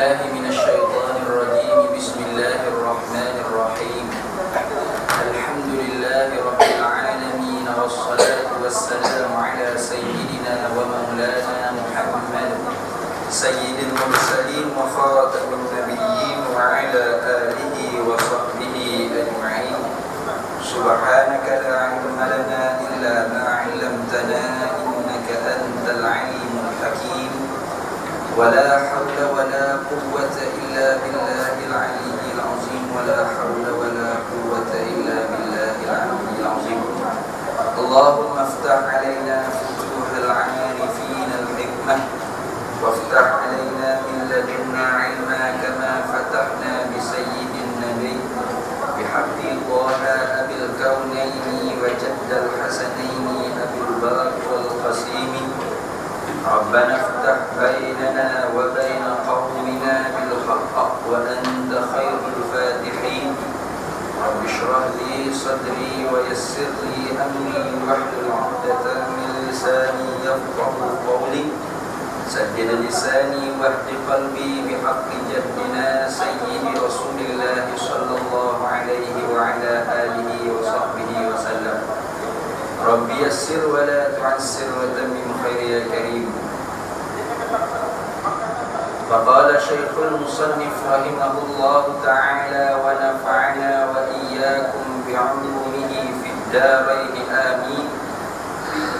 بالله من الشيطان الرجيم بسم الله الرحمن الرحيم الحمد لله رب العالمين والصلاة والسلام على سيدنا ومولانا محمد سيد المرسلين وخاتم النبيين وعلى آله وصحبه أجمعين سبحانك لا علم لنا إلا ما علمتنا إنك أنت العليم الحكيم ولا حول ولا قوة إلا بالله العلي العظيم ولا حول ولا قوة إلا بالله العلي العظيم اللهم افتح علينا فتوح العارفين الحكمة وافتح علينا من لدنا علما كما فتحنا بسيد النبي بحق طه أبي الكونين وجد الحسنين أبي البرك والقسيم ربنا افتح بيننا وبين قومنا بالحق وأنت خير الفاتحين رب اشرح لي صدري ويسر لي أمري واحلل عقدة من لساني يفقه قولي سدد لساني واهد قلبي بحق جدنا سيد رسول الله صلى الله عليه وعلى آله وصحبه وسلم رب يسر ولا تعسر وتمم خير يا كريم. فقال شيخ المصنف رحمه الله تعالى ونفعنا وإياكم بعلومه في الدارين آمين.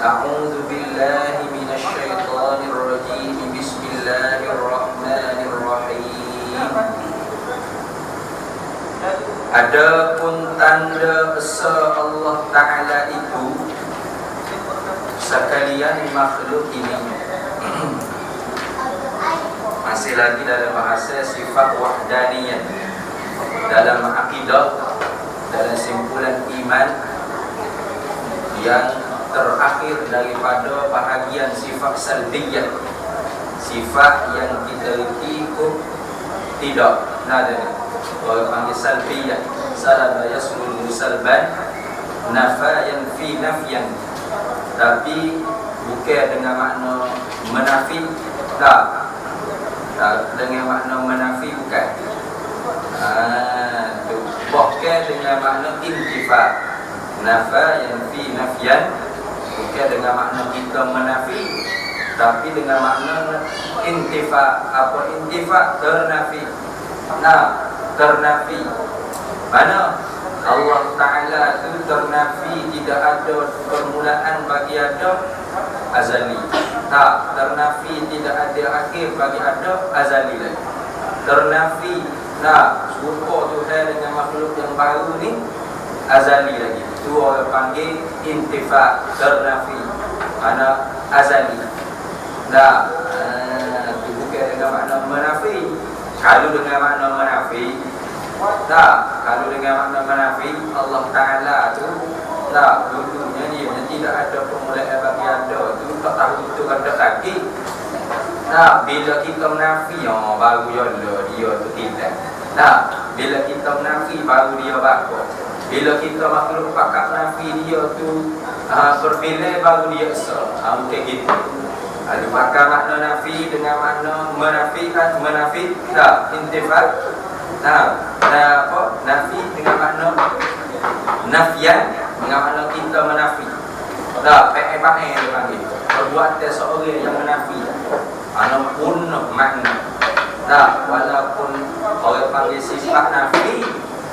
أعوذ بالله من الشيطان الرجيم بسم الله الرحمن الرحيم. Adapun tanda esa Allah Ta'ala itu sekalian makhluk ini masih lagi dalam bahasa sifat wahdaniyah, dalam akidah, dalam simpulan iman yang terakhir daripada bahagian sifat salbiyah, sifat yang kita ikut tidak nada. Orang panggil salbiyah, salaba yasmul musalban, nafayan fi nafyan, tapi bukan dengan makna menafi, tak dengan makna menafi, bukan. Bukan dengan makna intifa, nafayan fi nafyan, bukan dengan makna kita menafi, tapi dengan makna intifa. Apa intifa? Ternafi. Ternafi. Mana Allah Ta'ala itu ternafi, tidak ada permulaan bagi ada azali. Tak, ternafi tidak ada akhir bagi ada azali lagi. Ternafi, serupa Tuhan dengan makhluk yang baru ni azali lagi. Itu orang panggil intifa, ternafi. Mana azali. Itu bukan dengan makna menafi. Kalau dengan makna menafi, kalau dengan makna menafi, Allah Ta'ala tu dulunya dia tidak ada permulaan bagi ada tu, tak tahu itu ada lagi. Bila kita menafi, baru dia tu tidak. Bila kita menafi, baru dia bakar. Bila kita makhluk pakat menafi, dia tu berbeza, baru dia esa. Mungkin gitu. Ada pakar makna nafi dengan makna menafikan, menafi tak intifat. Nafi dengan makna nafian, dengan makna kita menafi. Pakai dia panggil. Perbuatan seorang yang menafi, walaupun makna. Walaupun orang panggil sifat nafi,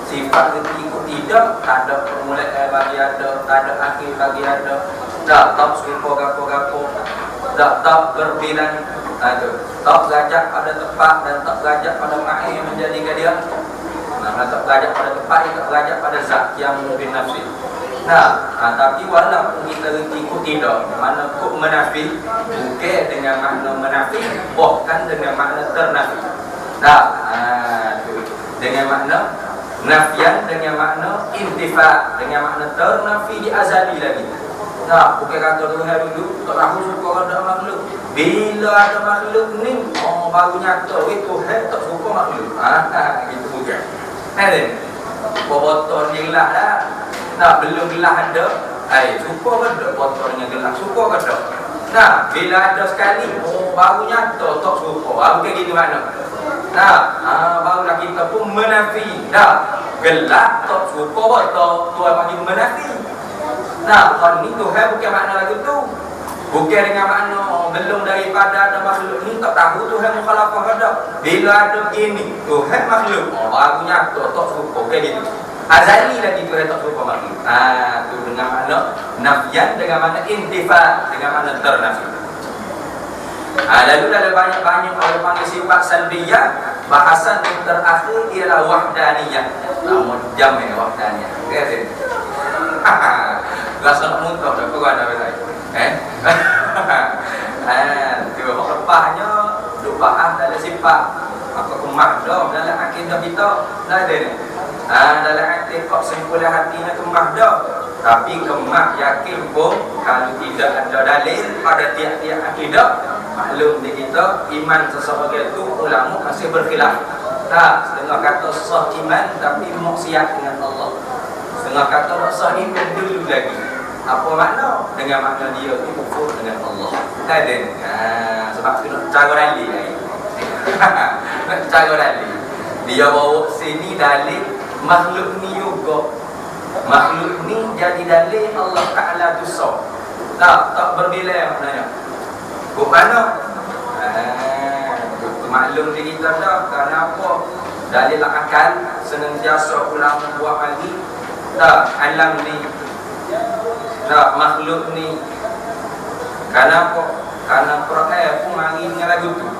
sifat itu tidak, tak ada permulaan bagi ada, tak ada akhir bagi ada. Tak serupa gapo-gapo. Tak berbilang, tak belajar pada tempat dan tak belajar pada makna yang menjadikan dia. Tak belajar pada tempat, tak belajar pada zat yang lebih nafsi. Tapi walaupun kita ikut tidak, mana kok menafi, bukan dengan makna menafi, bukan dengan makna ternafi. Dengan makna nafian, dengan makna intifa, dengan makna ternafi di azali lagi. Bukan kata Tuhan dulu, tak tahu suka ada makhluk. Bila ada makhluk ni, baru nyata, Tuhan tak suka makhluk. Gitu bukan. Botol ni gelas dah. Belum gelas ada, suka ke tak botolnya gelas? Suka ke tak? Bila ada sekali, baru nyata, tak suka. Bukan gitu mana? Barulah kita pun menafi. Gelak tak suka tak Tuhan bagi menafi. Kan ni Tuhan bukan makna lagu tu. Bukan dengan makna belum daripada ada makhluk ni tak tahu Tuhan mukhalafah ada. Bila ada begini Tuhan makhluk. Baru nyata tak suka ke gitu. Azali lagi Tuhan tak suka makhluk. Tu dengan makna nafian, dengan makna intifa, dengan makna ternafi. Lalu ada banyak-banyak orang panggil sifat salbiyah. Bahasan yang terakhir ialah wahdaniyah. Namun jam wahdaniyah. Okey. Rasa nak muntah tak kau ada apa Tiba lepahnya duk bahas dalam sifat apa kemah dah dalam akidah kita dah ada ni. Dalam i'tiqad simpulan hatinya kemah dah. Tapi kemah yakin pun kalau tidak ada dalil pada tiap-tiap akidah, maklum di kita iman seseorang itu ulama masih berkhilaf. Setengah kata sah iman tapi maksiat dengan Allah. Setengah kata tak sah iman dulu lagi. Apa makna? Dengan makna dia itu kufur dengan Allah. Tak ada. Sebab tu nak cara rali lagi. Nak cara rali. Dia bawa sini dalil makhluk ni juga. Makhluk ni jadi dalil Allah Ta'ala tu sah. Tak berbeza maknanya. Bagaimana? Maklum di kita dah. Kenapa? Dalil akal senantiasa ulama buat lagi. Alam ni, makhluk ni. Kenapa? Karena Quran pun mari dengan lagu tu.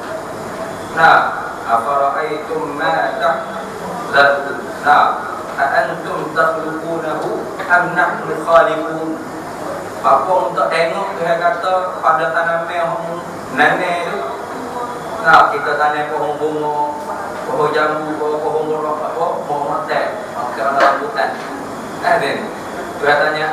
Afara'aitum ma antum takhluqunahu am nahnu khaliqun. Apa untuk tengok Tuhan kata pada tanaman nenek tu. Kita tanam pohon bunga, pohon jambu, pohon murah, pohon matai, kerana rambutan. Tuhan tanya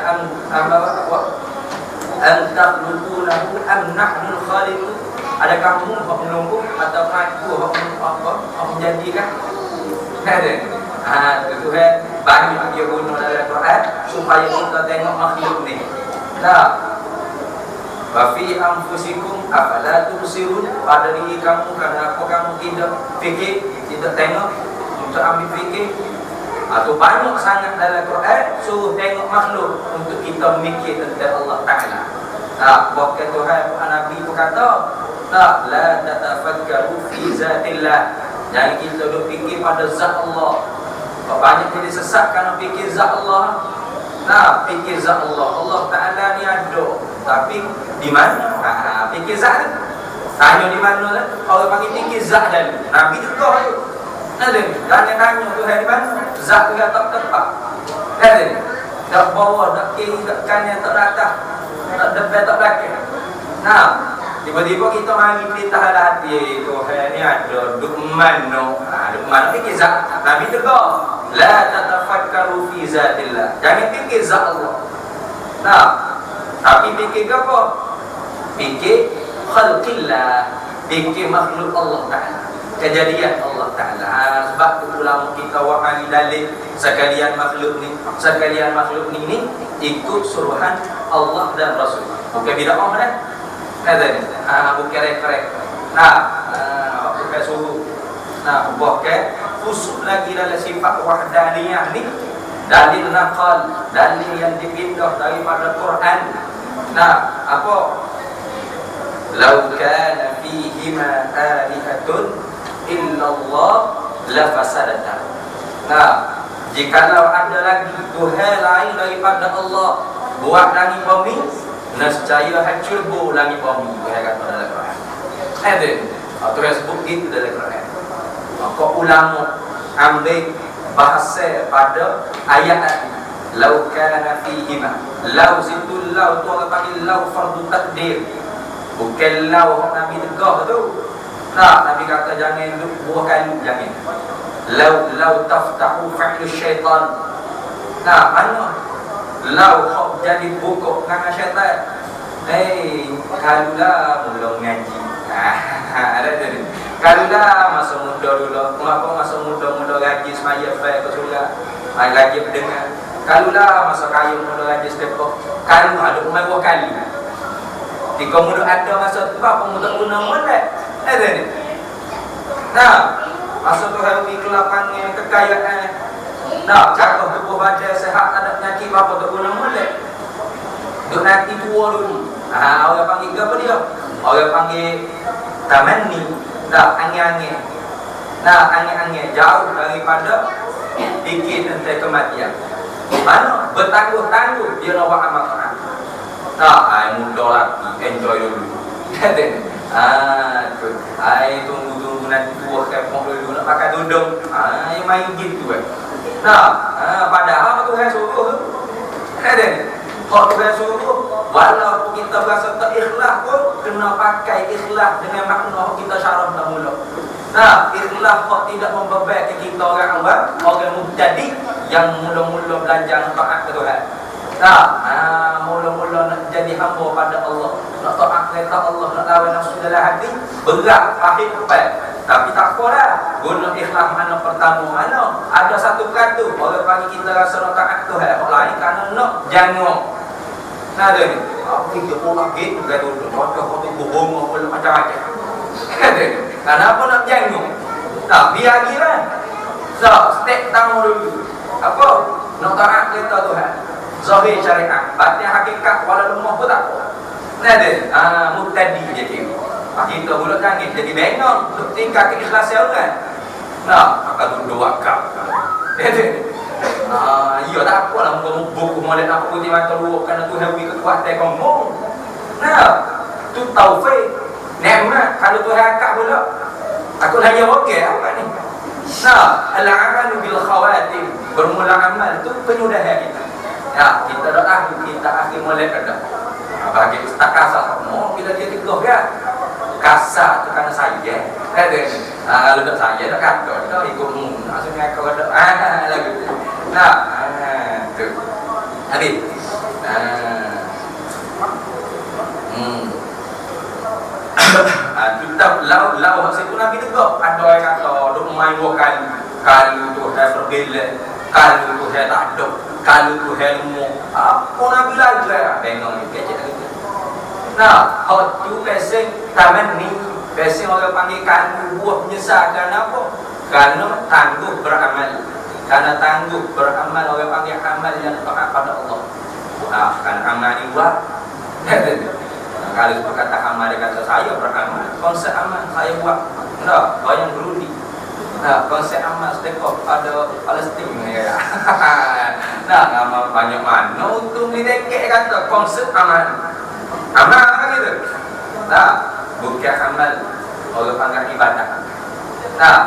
takhluqunahu am nahnu khaliqun. Adakah kamu yang menunggu atau aku yang menjadikan? Tuhan banyak dia guna dalam Quran supaya kita tengok makhluk ni. Wa fi anfusikum afala tubsirun. Pada diri kamu, kenapa kamu tidak fikir, tidak tengok untuk ambil fikir? Atau banyak sangat dalam Quran suruh tengok makhluk untuk kita mikir tentang Allah Ta'ala. Bahkan Tuhan Nabi pun kata, la tatafakkaru fi zatillah. Jangan kita duk fikir pada zat Allah. Banyak jadi sesat kerana fikir zat Allah. Fikir zat Allah. Allah Ta'ala ni ada, tapi di mana? Fikir zat ni. Tanya di mana lah? Orang panggil fikir zat dan Nabi tegah tu. Tanya Tuhan di mana? Zat tu tak tepat. Tak bawah, tak kiri, tak kanan, tak atas, tak depan, tak belakang. Tiba-tiba kita mari perintah hati Tuhan ni ada duk mana? Duk mana fikir zat. Nabi tegah, la tatafakkaru fi zatillah. Jangan fikir zat Allah. Tapi fikir apa? Fikir khalqillah, fikir makhluk Allah Ta'ala, kejadian Allah Ta'ala. Sebab tu ulama kita wahai dalil sekalian makhluk ni ikut suruhan Allah dan Rasul. Bukan bid'ah dah. Bukan referek. Bukan suruh. Bukan khusus lagi dalam sifat wahdaniyah ni. Dalil naqal, dalil yang dipindah daripada Quran. Apa? Lau kana fihima alihatun illallah lafasadata. Jikalau ada lagi Tuhan lain daripada Allah buat langit bumi, nescaya hancur langit bumi. Tuhan kata dalam Quran. Tuhan sebut itu dalam Quran. Maka ulama ambil bahasa pada ayat ini. Lau kana fihima. Lau situ lau tu orang panggil lau fardu takdir. Bukan lau Nabi tegah tu. Nabi kata jangan buah kayu, jangan. Lau taftahu fa'lu syaitan. Mana lau hak jadi buku dengan syaitan. Kalulah mula ngaji. Ada tadi. Kalulah masa muda dulu. Kenapa masa muda gaji semaya baik ke surga. Gaji berdengar. Kalulah masa kaya muda gaji sedekah. Kalu ada umur kali. Jika muda ada masa tu apa muda guna molek. Ada ni. Masa tu hari kelapannya kekayaan. Nah, jaga tubuh badan sehat, tak ada penyakit apa tak guna molek. Duk nanti tua dulu. Orang panggil apa dia? Orang panggil tamanni. Dah angin-angin. Nah, angin-angin jauh daripada fikir tentang kematian. Mana bertangguh-tangguh dia nak buat amal Quran. Nah, ai muda lagi enjoy dulu. Tu. Ai tunggu nanti tua kepok dulu nak pakai tudung. Ai main gitu kan. Nah, padahal Tuhan suruh. Kalau Tuhan suruh, walaupun kita berasa tak ikhlas pun kena pakai ikhlas dengan makna kita syarah dah mula. Nah, ikhlas kok tidak membebankan kita orang awam, orang mubtadi yang mula-mula belajar taat ke Tuhan. Nah, mula-mula nak jadi hamba pada Allah, nak taat kepada Allah, nak lawan nafsu dalam hati, berat, pahit, pepat. Tapi tak apalah, guna ikhlas mana pertama mana. Ada satu kata, orang panggil kita rasa nak taat Tuhan, orang lain kerana nak jangan. Nah, ada ni, apa kita orang gitu, kata dulu, kata bohong, macam-macam. Kenapa nak jangan? Nah, biar gila. So, step tamu dulu. Apa? Nak taat kita Tuhan. Zahir syariat, batin hakikat, wala lemah pun tak apa. Nah, ada, mubtadi dia kira. Kita mulut tangis jadi bengong untuk tingkat keikhlasan orang. Nah, akan duduk wakaf. Ya tak apalah muka buku molek apa putih mata luak kerana Tuhan beri kekuatan ngomong. Nah, tu taufik. Nikmat kalau Tuhan akak pula. Aku hanya okey apa ni? Nah, al-amalu bil khawatim. Bermula amal tu penyudahan kita. Ya, kita dah tahu kita akhir molek dah. Bagi ustaz kasar, mau bila dia tegur kan? Kasar tu kerana saya. Kalau tak saya tak kata, tak ikut maksudnya kau ada lagu. Nah, tu. Habis. Kita lau situ Nabi tegur. Ada yang kata duk main dua kali. Kali tu saya berbela, kali tu saya tak ada, kali tu saya lemah. Apa Nabi lagi lah? Bengong ni kecil lagi. Nah, hak tu pesen taman ni, pesen orang panggil kandu buah menyesal kerana apa? Kerana tangguh beramal. Kerana tangguh beramal, orang panggil amal yang taat pada Allah. Nah, kerana amal ni buat. Kalau berkata amal, dia kata saya beramal. Konsep amal saya buat. Nah, bayang berudi. Nah, konsep amal sedekah pada Palestin. Nah, amal banyak mana untuk didekek kata konsep amal. Amal apa gitu? Nah, bukan amal orang panggil ibadah. Nah,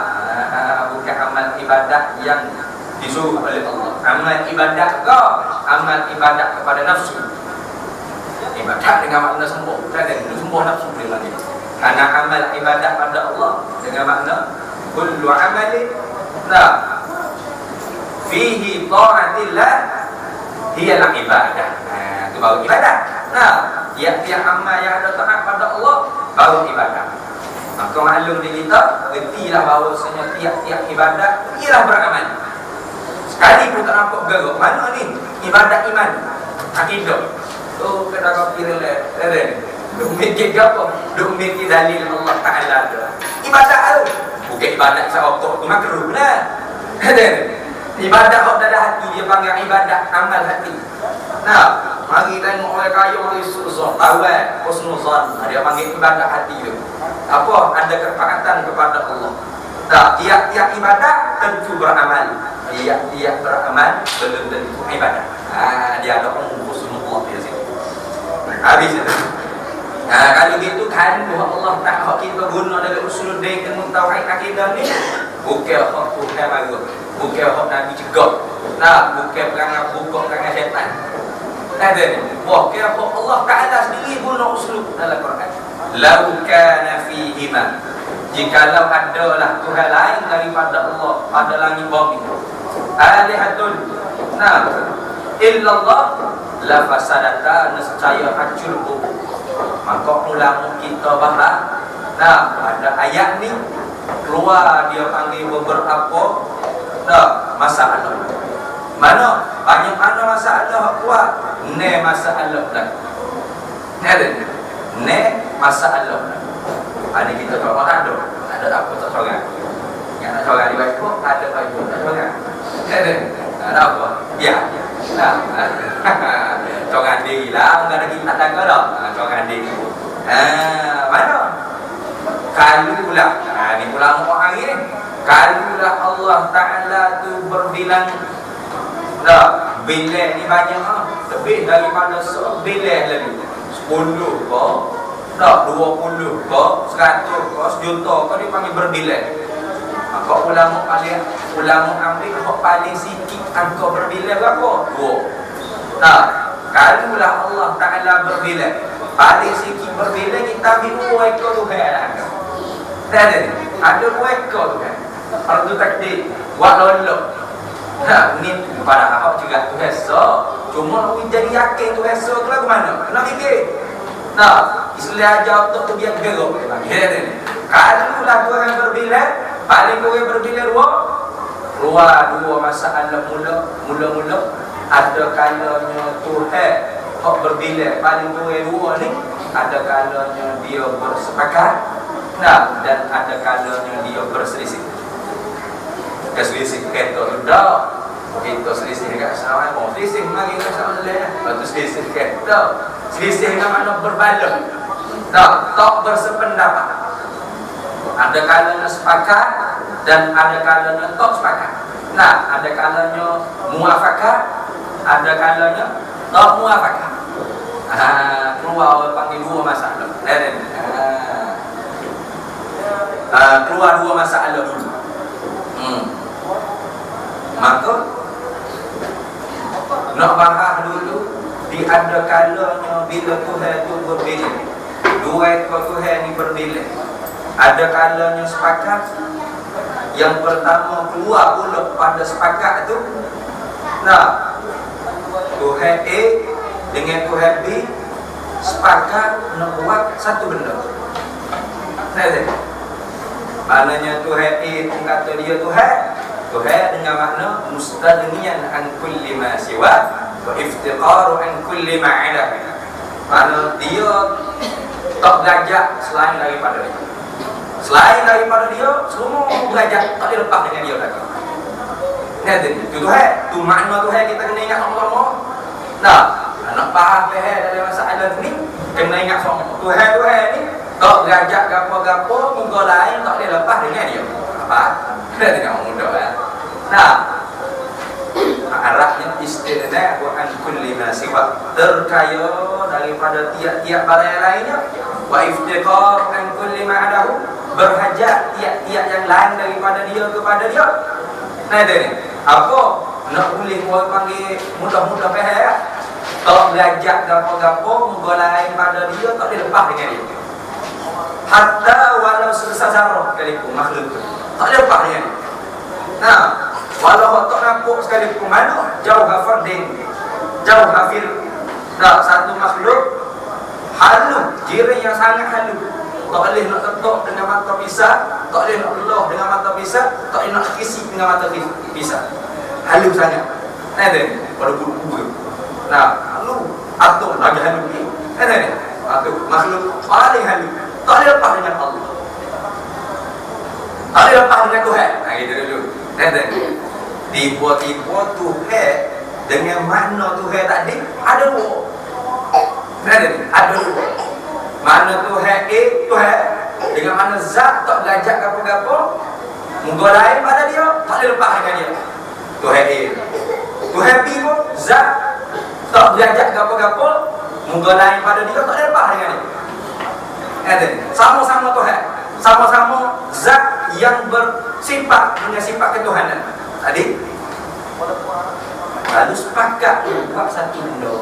bukan amal ibadah yang disuruh oleh Allah. Amal ibadah ke? Amal ibadah kepada nafsu. Ibadah dengan makna sembuh. Dan sembuh nafsu boleh lagi. Karena amal ibadah pada Allah dengan makna kullu amali nah fihi ta'atillah hiya ibadah. Itu baru ibadah. Nah, tiap-tiap amal yang ada taat pada Allah baru ibadah. Maka maklum di kita, retilah bahawasanya tiap-tiap ibadah ialah beramal. Sekali pun tak nampak geruk. Mana ni? Ibadah iman, akidah. Oh, kena kau kira lah. Duk mikir apa? Duk mikir dalil Allah Ta'ala tu. Ibadah tu bukan ibadah sawakok tu makruh lah. Ibadah hak dalam hati dia panggil ibadah amal hati. Nah, mari tengok orang kaya orang susah, tawar, husnuzan. Dia panggil ibadah hati tu. Apa? Ada ketaatan kepada Allah. Tak, tiap-tiap ibadah tentu beramal. Tiap-tiap beramal belum tentu ibadah. Dia ada husnuzan dia sini. Habis itu. Kalau gitu kan Allah tak hak kita guna dalam usuluddin dan tauhid akidah ni bukan hak Tuhan baru, bukan hak Nabi cegah. Nah, bukan perangai buka perangai syaitan. Tak ada ni. Bukan hak Allah Taala sendiri guna usulul dalam Quran. Lau kana fihima, jikalau adalah Tuhan lain daripada Allah pada langit bumi, alihatun nah illallah la fasadata, nescaya hancur kubur. Maka ulama kita bahas nah ada ayat ni keluar dia panggil beberapa masalah. Mana banyak mana masalah keluar ne masalah dah. Ne masalah. Ada kita tak ada apa tak seorang. Yang nak seorang dia ikut, ada payung, tak seorang. Ada apa? Ya. Nah, seorang diri lah, orang ada kita tak ada dah. Seorang diri. Mana? Kalulah. Ni pulang orang ni. Kalulah Allah Ta'ala tu berbilang. Dah, bilah ni banyak lebih daripada sebilah lagi. 10 ko, dah 20 ko, 100 ko, 1 juta ko dipanggil berbilah. Maka ulama ambil hak paling sikit angka berbilah berapa? 2. Nah, kalulah Allah Ta'ala berbilah, paling sikit berbilah kita ambil 2 ekor Tuhan. Ada 2 ekor Tuhan. Kalau tu takdir, buat lolok. Ni pada apa juga tu hesa. Cuma nak jadi yakin tu hesa tu lagu mana? Kena fikir. Nah, Islam ajar untuk tu biar bergerak. Kalau lah Tuhan berbilang, paling Tuhan berbilang dua masalah mula-mula ada kalanya Tuhan hak berbilang paling Tuhan dua ni, ada kalanya dia bersepakat. Nah, dan ada kalanya dia berselisih. Keselisih kereta sudah kita selisih dekat sama, mau selisih lagi dekat sama lain. Lepas tu selisih kereta, selisih dengan makna berbaloi. Tak bersependapat. Ada kalanya sepakat dan ada kalanya tak sepakat. Nah, ada kalanya muafakat, ada kalanya tak muafakat. Keluar panggil 2 masalah. Keluar 2 masalah dulu. Maka nak bahas dulu di ada kalanya bila Tuhan tu berbilang, 2 ekor Tuhan ni berbilang. Ada kalanya sepakat. Yang pertama keluar pula pada sepakat tu. Nah, Tuhan A dengan Tuhan B sepakat nak buat satu benda. Maknanya Tuhan A pun kata dia Tuhan dengan makna mustadniyan an kulli ma siwa wa iftiqaru an kulli ma ala. Makna dia tak belajar selain daripada dia. Selain daripada dia, semua belajar tak boleh lepas dengan dia lagi. Itu Tuhan, tu makna Tuhan kita kena ingat sama-sama. Nah, nak faham dalam masalah ni, kena ingat sama Tuhan ni tak belajar gapo-gapo, muka lain tak boleh lepas dengan dia. Apa? Kita tengok muda kan. Nah, arahnya istirna wa an kulli ma siwa, terkaya daripada tiap-tiap barang lainnya, wa iftiqar an kulli ma adahu, berhajat tiap-tiap yang lain daripada dia kepada dia. Nah, ini apa nak boleh orang panggil mudah-mudah faham. Tak belajar gapo-gapo, muka lain pada dia tak boleh lepas dengan dia. Hatta walau sebesar zarah sekalipun makhluk tu tak boleh lepas dengan dia. Nah, walau tak nampak sekalipun mana jauh hafardin, jauh hafir. Nah, satu makhluk halus, jiran yang sangat halus. Tak boleh nak ketuk dengan mata pisah, tak boleh nak belah dengan mata pisah, tak boleh nak kisi dengan mata pisah. Halus sangat. Ada pada bulu-bulu. Nah, halus atau lagi halus ni. Ada atau makhluk paling halus. Tak boleh lepas dengan Allah. Tak boleh lepas dengan Tuhan. Nah, gitu dulu. Ada dibuat-buat Tuhan dengan makna Tuhan tadi ada 2. Ada 2. Mana Tuhan A, Tuhan dengan mana zat tak belajar apa-apa, muka lain pada dia tak boleh lepas dengan dia. Tuhan A, Tuhan B pun zat tak belajar apa-apa, muka lain pada dia tak boleh lepas dengan dia. Sama-sama Tuhan, sama-sama zat yang bersifat dengan sifat ketuhanan. Tadi lalu sepakat buat satu benda.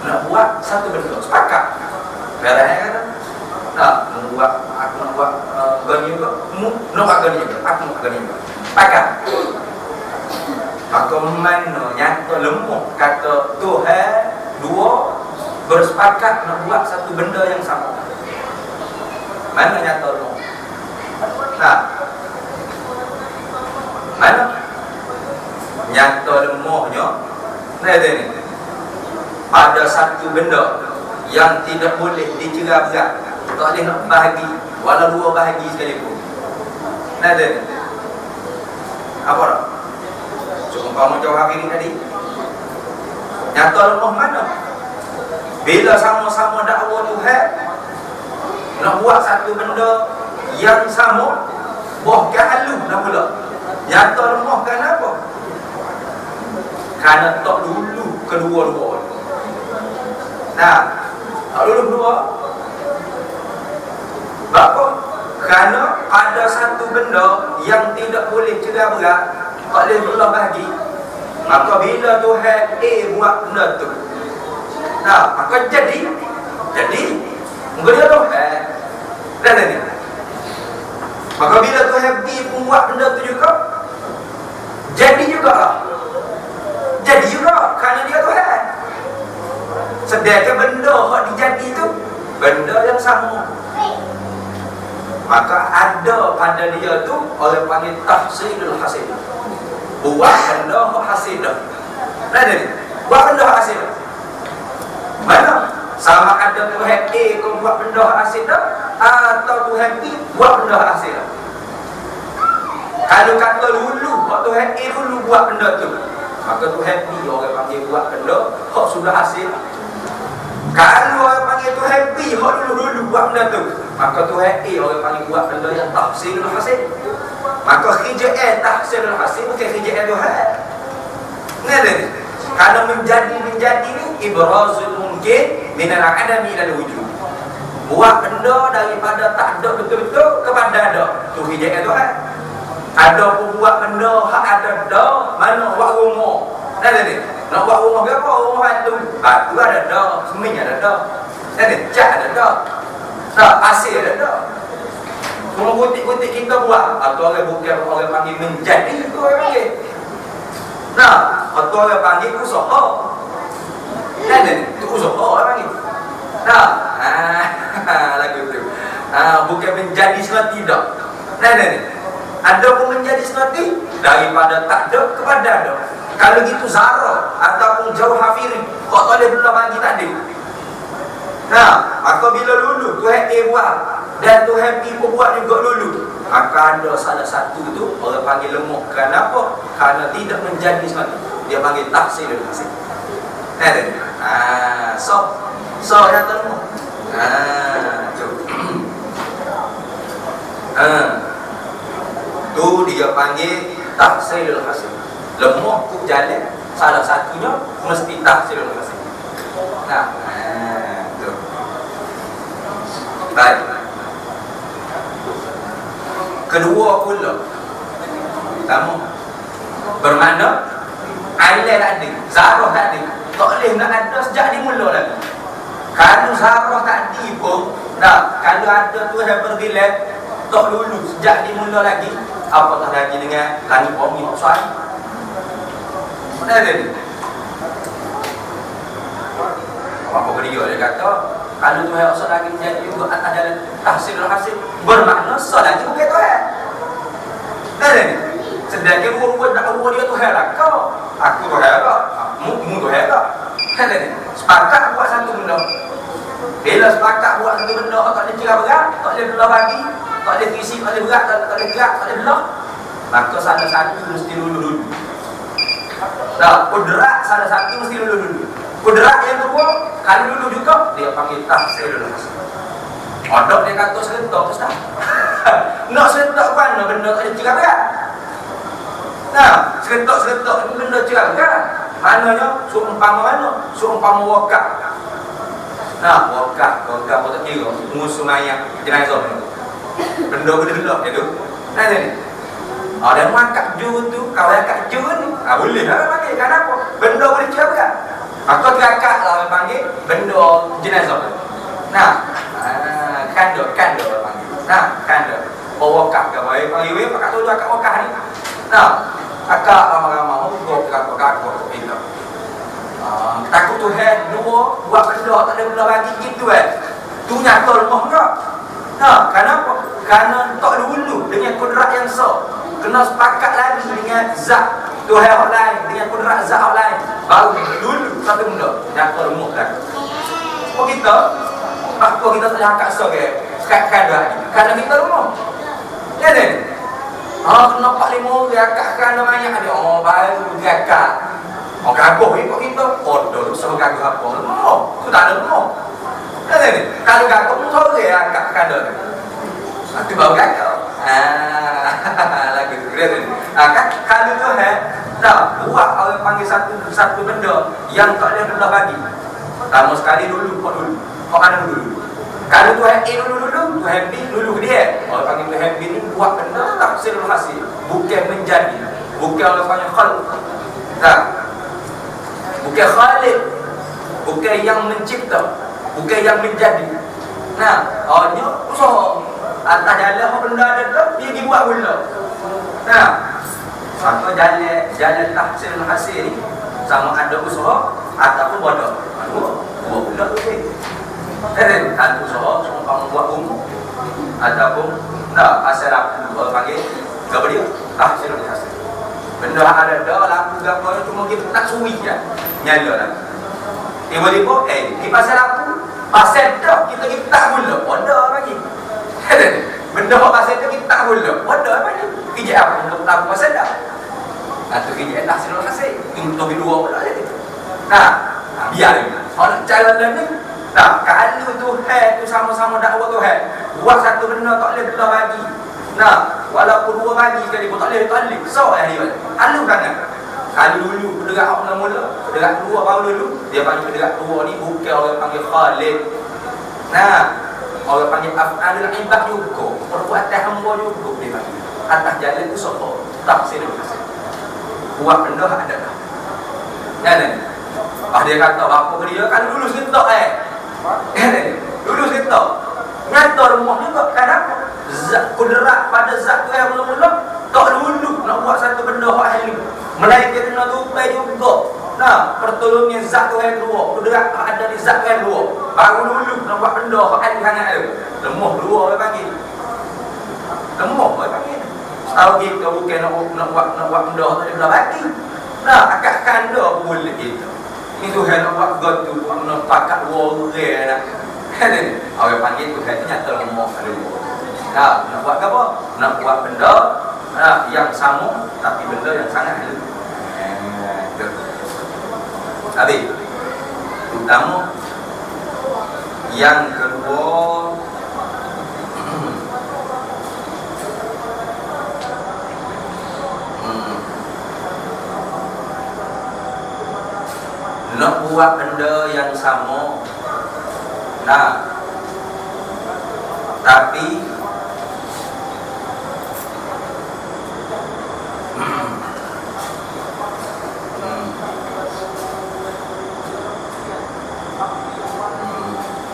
Nak buat satu benda, sepakat. Berahnya kata, aku nak buat gani juga, nak buat gani juga, aku nak buat gani juga. Sepakat. Maka mana nyata lemah kata Tuhan 2 bersepakat nak buat satu benda yang sama. Mana nyata lemah? Nah, mana nyata lemahnya? Ni ada satu benda yang tidak boleh dicerah berat, tak boleh nak bahagi walau 2 bahagi sekalipun. Nah, dia apa dah? Seumpama jauh hari ini tadi, nyata lemah mana? Bila sama-sama dakwah Tuhan, nak buat satu benda yang sama, bahkan halu nak pula. Nyata lemah kenapa? Kerana tak dulu kedua-dua. Nah, tak dulu kedua. Bapa? Kerana ada satu benda yang tidak boleh cegah berat, tak boleh belah bagi. Maka bila Tuhan buat benda tu, nah, maka jadi mungkin dia Tuhan dan ini. Maka bila Tuhan pun buat benda tu juga, jadi juga kerana dia Tuhan. Sedangkan benda yang dijadi tu benda yang sama, maka ada pada dia tu orang panggil tahsilul hasil. Buat benda yang hasil dah. Nah, ni buat benda yang hasil dah. Mana? Sama ada Tuhan kau buat benda yang hasil dah, atau Tuhan buat benda yang hasil dah. Kalau kata dulu Tuhan dulu buat benda tu, maka Tuhan orang panggil buat benda yang sudah hasil. Kalau orang panggil Tuhan yang dulu buat benda tu, maka Tuhan orang panggil buat benda yang tahsilul hasil. Maka kerja tahsilul hasil bukan kerja Tuhan. Ngerti? Kalau menjadi ni ibrazul mungkin minal adami ila wujud. Buat benda daripada tak ada betul-betul kepada ada. Tu kerja Tuhan. Ada pun buat benda hak ada dah, mana buat rumah. Ngerti? Nak buat rumah berapa? Rumah tu batu ada dah, semen ada dah. Ngerti? Cat ada dah. Tak, pasir ada dah. Semua butik-butik kita buat. Atau orang bukan orang panggil menjadi, itu orang panggil. Nah, atau orang panggil usaha. Kan itu usaha orang panggil. Nah, lagu tu. Bukan menjadi semati dah. Nah. Ada pun menjadi semati daripada tak ada kepada ada. Kalau gitu zarah ataupun jauh hafiri, kok tak boleh belah bagi tadi. Nah, maka bila lulu Tuhan buat dan Tuhan pun buat juga lulu, maka ada salah satu tu orang panggil lemuk. Kenapa? Kerana tidak menjadi semati. Dia panggil tahsilul hasil. So yang lemuk. Tu dia panggil tahsilul hasil. Lemuk tu jalan, salah satunya mesti tahsilul hasil. Nah, tu. Baik. Kedua pula, pertama bermakna ailal ada, zarah tadi tak boleh nak ada sejak dimula lagi. Kalau zarah tadi pun, kalau ada Tuhan berdilat tak dulu sejak dimula lagi, apatah lagi dengan langit bumi maksud. Mana dia ni? Apa dia kata, kalau Tuhan maksud lagi menjadi juga atas jalan tahsilul hasil, bermakna so lagi bukan Tuhan. Mana ni? Sedangkan rupa-rupa dakwah dia Tuhan lah. Aku Tuhan lah, mu Tuhan lah. Mana ni? Sepakat buat satu benda. Bila sepakat buat satu benda, tak boleh kira berat, tak boleh belah bagi, tak boleh visi, tak boleh berat, tak boleh gerak, tak boleh belah, maka salah satu mesti dulu. Kudrat salah satu mesti dulu. Kudrat yang kedua, kalau dulu juga dia panggil tahsilul hasil. Odok dia kata serentak Ustaz. Nak serentak mana benda tak ada cerah berat. Serentak itu benda cerah berat. Maknanya seumpama mana? Seumpama wakaf. Wakaf pun tak kira musuh mayat jenazah ni. Benda-benda dia tu. Ni. Dan makak ju tu, kalau akak ju ni, boleh lah panggil. Kenapa? Benda boleh cerah berat. Maka terakak lah orang panggil benda jenazah tu. Kandor panggil. Kandor. Wakaf ke baik. Panggil pakak tu akak wakaf ni. Akak ramah-ramah hukum kakak pindah. Takut Tuhan dua buat benda tak ada benda bagi gitu tu nyata lemah tak? Kenapa? Kerana tak dulu dengan kudrat yang sah, kena sepakat lagi dengan zat Tuhan yang lain, dengan kudrat zat yang lain, baru dulu satu benda nyata lemah kan. Sebab kita tak boleh angkat sah ke sekat kadar ni kerana kita lemah. Jadi Kena 4-5 orang akak ada banyak dia. Baru akak. Gaguh ikut kita. Bodoh suruh gaguh apa? Tu tak ada mau. Kalau gaguh pun sore akak ada. Itu baru gaguh. Lagi tu dia ni. Kalau tu buat orang panggil satu benda yang tak boleh benda bagi. Pertama sekali dulu. Kau mana dulu? Kalau tu happy dulu, tu happy dulu dia. Orang panggil tu happy ni buat benda tak hasil hasil. Bukan menjadi. Bukan orang panggil khalq. Tak. Bukan khaliq. Bukan yang mencipta. Bukan yang menjadi. Hanya usaha. Atas jalan apa benda ada tu, dia dibuat pula. Maka jalan hasil ni sama ada usaha ataupun bodoh. Buat pula tu. Kalau usaha cuma buat umum ataupun asal aku panggil apa dia? Hasil. Benda ada laku gambar cuma kita nak suri je. Nyala lah. Tiba-tiba di pasal aku pasal dah kita tak gula. Bodoh lagi. Benda pasal tu kita tak gula. Bodoh lagi. Kerja apa untuk tahu pasal dah. Atau kerja hasil. Untuk dua pula jadi. Biar lagi. Orang cara ni kalau Tuhan tu sama-sama dakwah Tuhan, buat satu benda tak boleh belah bagi. Walaupun dua bagi sekali pun tak boleh. So dia halu sangat. Kalau dulu penderak apa mula, penderak dua baru dulu, dia panggil penderak dua ni bukan orang panggil Khalid. Orang panggil af'alul ibad juga, perbuatan hamba juga dia panggil. Atas jalan tu siapa? Tak sini. Buat benda ada dah. Dia kata apa ke dia kalau lulus kita lulus kita nyata rumah juga kadang zat kudrat pada zat tu yang mula-mula tak lulu nak buat satu benda hak halu melainkan kena tupai juga pertolongan zat tu yang dua kudrat ada di zat yang dua baru lulu nak buat benda hak halu sangat tu lemah dua orang panggil lemah orang panggil tahu kita bukan nak buat benda tak boleh bagi akak kanda boleh kita itu hendak buat gotu nak pakat orang dah. Orang panggil tu nyata lemah dulu. Nak buat apa? Nak buat benda yang sama tapi benda yang sangat halus. Habis. Utama yang kedua nak buat benda yang sama tapi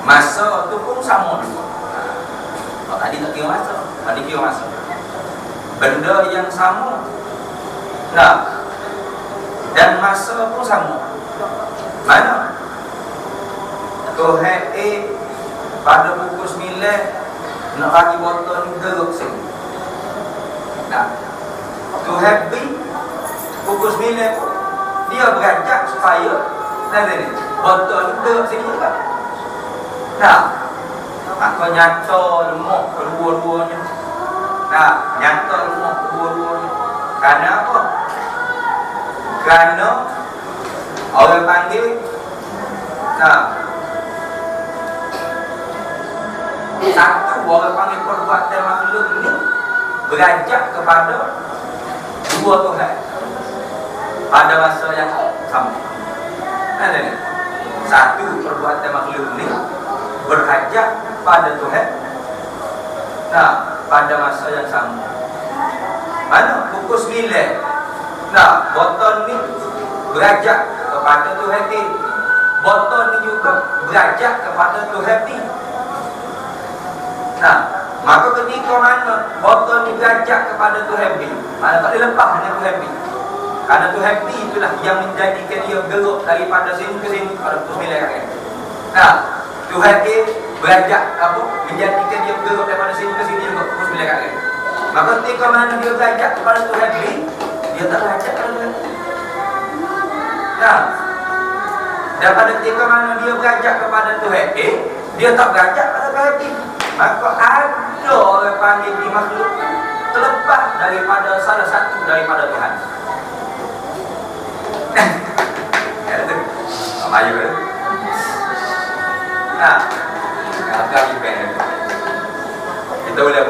masa tu pun sama juga. Tadi tak kira masa, tadi kira masa. Benda yang sama dan masa pun sama. Mana? Tuhan pada pukul 9 nak bagi botol ni geruk sini. Tuhan B pukul 9 pun dia beranjak supaya botol ni geruk sini juga. Maka nyata lemah kedua-duanya. Nyata lemah kedua-duanya. Kerana apa? Kerana orang panggil satu orang panggil perbuatan makhluk ini beranjak kepada dua Tuhan pada masa yang sama. Satu perbuatan makhluk ini beranjak pada Tuhan pada masa yang sama. Mana pukul 9 botol ni beranjak kepada Tuhan ni. Botol ni juga beranjak kepada Tuhan ni. Maka ketika mana botol ni beranjak kepada Tuhan ni, mana tak boleh lepas dengan Tuhan ni. Karena Tuhan ni itulah yang menjadikan dia geruk daripada sini ke sini pada pukul 9 kan. Tuhan ni beranjak menjadikan dia geruk daripada sini ke sini juga pukul 9 kan. Maka ketika mana dia beranjak kepada Tuhan ni, dia tak beranjak kepada Tuhan ni. Dan pada ketika mana dia beranjak kepada Tuhan dia tak beranjak kepada Tuhan ni. Maka ada orang panggil di makhluk terlepas daripada salah satu daripada Tuhan. Ya itu. Mayu kan? Nah, apa lagi pengen? Kita boleh.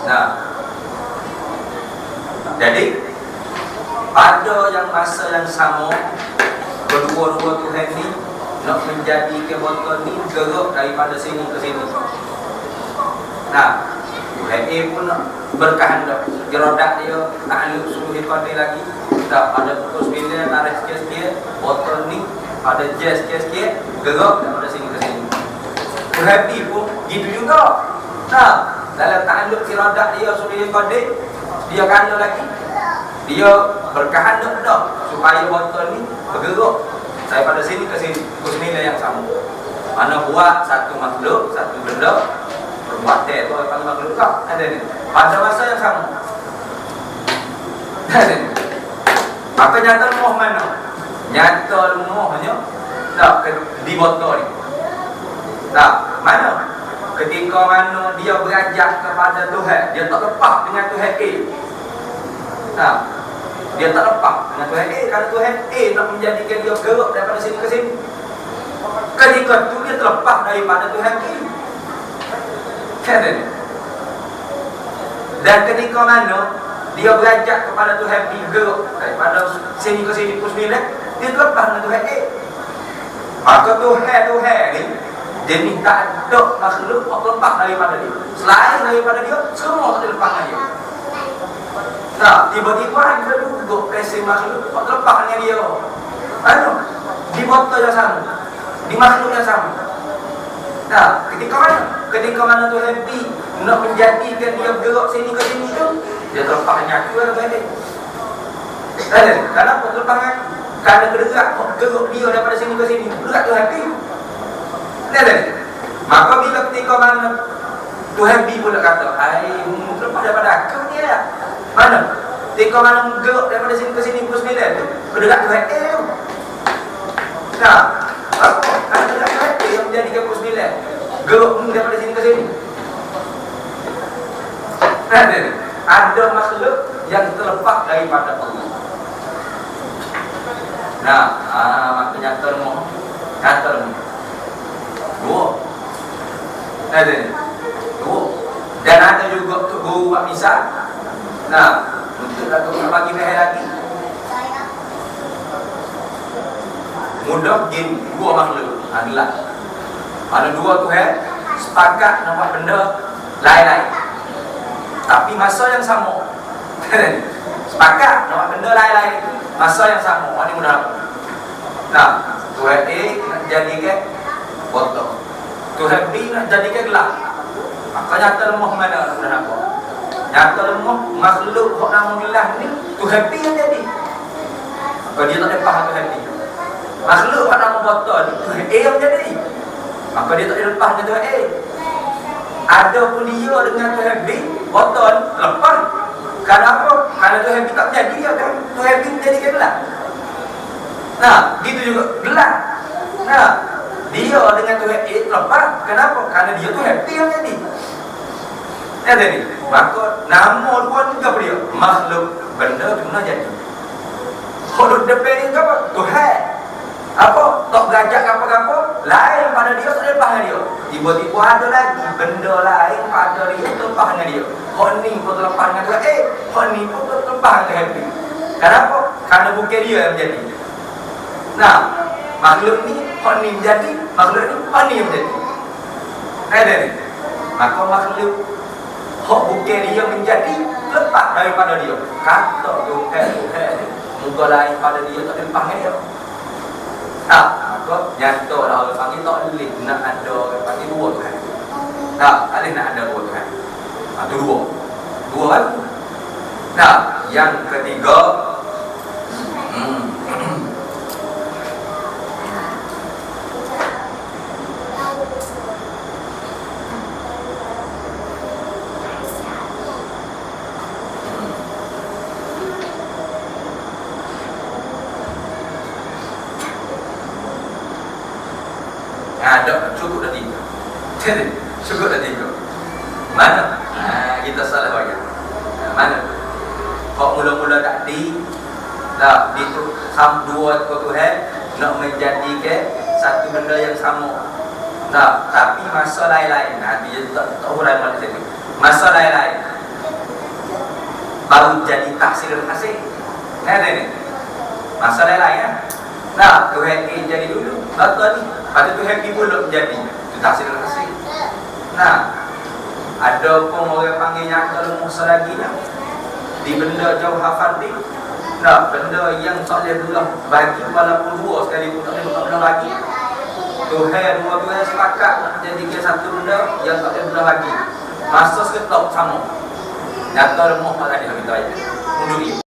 Nah, jadi pada yang masa yang sama, kedua-dua Tuhan ni nak menjadi kebotol ni gerak daripada sini ke sini. Nah, Tuhan A pun nak berkehendak gerodak dia tak ada suruh dia lagi. Tak ada pukul 9 tarik sikit-sikit botol ni pada jazz sikit-sikit gerak daripada sini ke sini. Tuhan B pun gitu juga. Nah, dalam ta'aluk iradah dia suruh dia kodik, dia kena lagi, dia berkehendak dah supaya botol ni bergerak daripada sini ke sini, kusmila yang sama. Mana buat satu makhluk, satu benda, buat tu apa makhluk tak ada ni. Pada masa yang sama. Ada ni. Maka nyata lemoh mana? Nyata lemohnya tak di botol ni. Tak, mana? Ketika mana dia beranjak kepada Tuhan, dia tak lepas dengan Tuhan A. Nah, dia tak lepas dengan Tuhan A. Kalau Tuhan A nak menjadikan dia gerak daripada sini ke sini, ketika itu dia terlepas daripada Tuhan A. Dan ketika mana dia beranjak kepada Tuhan B, gerak daripada sini ke sini pukul 9, dia terlepas dengan Tuhan A. Maka Tuhan ni dia ni tak ada makhluk yang lepas daripada dia. Selain daripada dia, semua tak lepas dengan dia. Nah, tiba-tiba ada duduk presi makhluk yang lepas dengan dia. Aduh, di botol yang sama, di makhluk yang sama. Nah, ketika mana Tuhan B nak menjadikan dia bergerak sini ke sini tu, dia terlepas dengan aku lah balik. Kenapa terlepas dengan? Kerana gerak dia daripada sini ke sini, gerak Tuhan B. Maka bila ketika mana Tuhan B pula kata, lepas daripada aku ni lah. Mana? Ketika mana gerak daripada sini ke sini pukul 9 tu, berdekat Tuhan A tu. Nah, apa? Ada dekat Tuhan A yang menjadikan pukul 9, gerak daripada sini ke sini. Ada makhluk yang terlepas daripada Allah. Nah, maknanya termoh. Dua. Dan ada juga untuk guru buat misal. Nah, untuk bagi mehel lagi. Mudah gini, dua makhluk adalah ada dua Tuhan sepakat nak buat benda lain-lain, tapi masa yang sama. Sepakat nak buat benda lain-lain, masa yang sama. Ini mudah. Nah, Tuhan A nak jadikan botol, Tuhan B nak jadikan gelap. Maka nyata lemah mana nak nampak? Nyata lemah makhluk hok nama gelas ni Tuhan B yang jadi. Maka dia tak lepas Tuhan B. Makhluk hok nama botol ni Tuhan A yang jadi. Maka dia tak lepas dengan Tuhan A. Ada pun dia dengan Tuhan B, botol lepas. Kenapa? Kerana Tuhan B tak jadi, dia kan Tuhan B menjadikan gelap. Nah, gitu juga gelap. Nah, dia dengan Tuhan A terlepas. Kenapa? Kerana dia tu happy yang jadi. Jadi, maka nama dua ni apa dia? Makhluk benda tu nak jadi. Kalau depan ni apa? Tuhan. Apa? Tak berajak apa-apa. Lain pada dia, tak lepas dengan dia. Tiba-tiba ada lagi benda lain pada dia terlepas dengan dia. Kau ni pun terlepas dengan Tuhan A. Kau ni pun terlepas dengan happy. Kenapa? Kerana bukan dia yang jadi. Nah, makhluk ni hak ni menjadi, makhluk ni hak ni yang menjadi. Ada ni. Maka makhluk hak bukan dia menjadi, lepas daripada dia. Kata Tuhan muka lain pada dia tak lepas dengan dia. Tak, maka nyata lah orang panggil tak boleh nak ada orang panggil dua Tuhan. Tak boleh nak ada dua Tuhan. Itu dua kan? Nah, yang ketiga, ada cukup dah tiga. Cukup dah tiga. Mana? Kita salah banyak. Mana? Kok mula-mula tak dah itu dua Tuhan nak menjadikan satu benda yang sama. Nah, tapi masa lain-lain. Dia tak urai mana tadi. Masa lain-lain baru jadi tahsil hasil. Ni. Masa lain-lain kan? Nah, Tuhan A jadi dulu. Betul ni. Pada Tuhan B pula menjadi. Itu tahsil hasil. Nah, ada pun orang panggilnya kalau musa lagi di benda jauh hafadli. Nah, benda yang tak boleh belah bagi walaupun dua sekali pun tak boleh belah bagi. Tuhan dua Tuhan sepakat nak jadikan satu benda yang tak boleh belah bagi. Masa seketok sama. Nyata lemah pada dia kita aja. Mundur dia.